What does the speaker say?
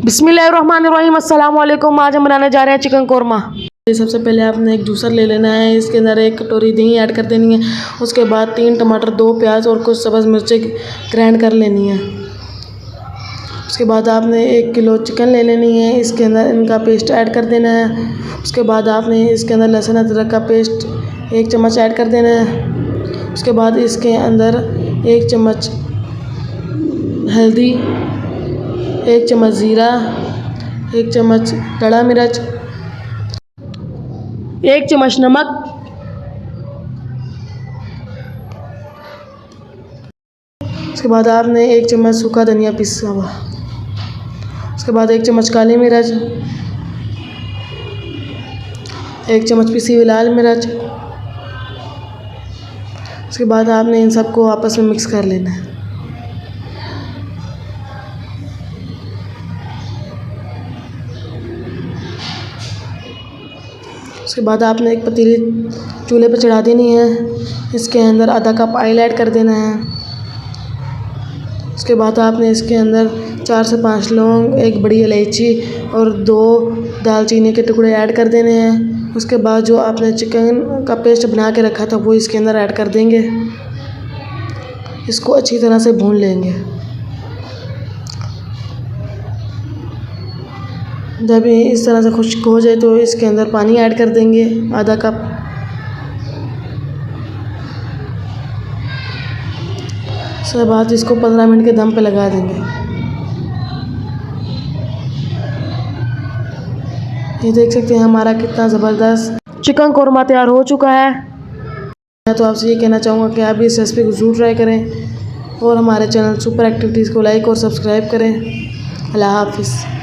बिस्मिल्लाहिर्रहमानिर्रहीम। अस्सलाम वालेकुम। आज हम बनाने जा रहे हैं चिकन कोरमा। सबसे पहले आपने एक जूसर ले लेना है, इसके अंदर 1 कटोरी दही ऐड कर देनी है। उसके बाद 3 टमाटर, 2 प्याज और कुछ सब्ज़ मिर्चें ग्राइंड कर लेनी है। उसके बाद आपने 1 किलो चिकन ले लेनी है, इसके अंदर इनका पेस्ट ऐड कर देना है। उसके बाद आपने इसके अंदर लहसुन अदरक का पेस्ट 1 चम्मच ऐड कर देना है। उसके बाद इसके अंदर 1 चम्मच हल्दी, 1 चम्मच ज़ीरा, 1 चम्मच खड़ा मिर्च, 1 चम्मच नमक, उसके बाद आपने 1 चम्मच सूखा धनिया पिसा हुआ, उसके बाद 1 चम्मच काली मिर्च, 1 चम्मच पिसी हुई लाल मिर्च। उसके बाद आपने इन सबको आपस में मिक्स कर लेना है। उसके बाद आपने एक पतीली चूल्हे पर चढ़ा देनी है, इसके अंदर आधा कप ऑयल ऐड कर देना है। उसके बाद आपने इसके अंदर 4 से 5 लौंग, 1 बड़ी इलायची और 2 दालचीनी के टुकड़े ऐड कर देने हैं। उसके बाद जो आपने चिकन का पेस्ट बना के रखा था वो इसके अंदर ऐड कर देंगे। इसको अच्छी तरह से भून लेंगे। जब ये इस तरह से खुश्क हो जाए तो इसके अंदर पानी ऐड कर देंगे, आधा कप। उसके बाद इसको 15 मिनट के दम पे लगा देंगे। ये देख सकते हैं हमारा कितना ज़बरदस्त चिकन कोरमा तैयार हो चुका है। मैं तो आपसे ये कहना चाहूँगा कि आप भी इस रेसिपी को ज़रूर ट्राई करें और हमारे चैनल सुपर एक्टिविटीज़ को लाइक और सब्सक्राइब करें। अल्लाह हाफ़िज़।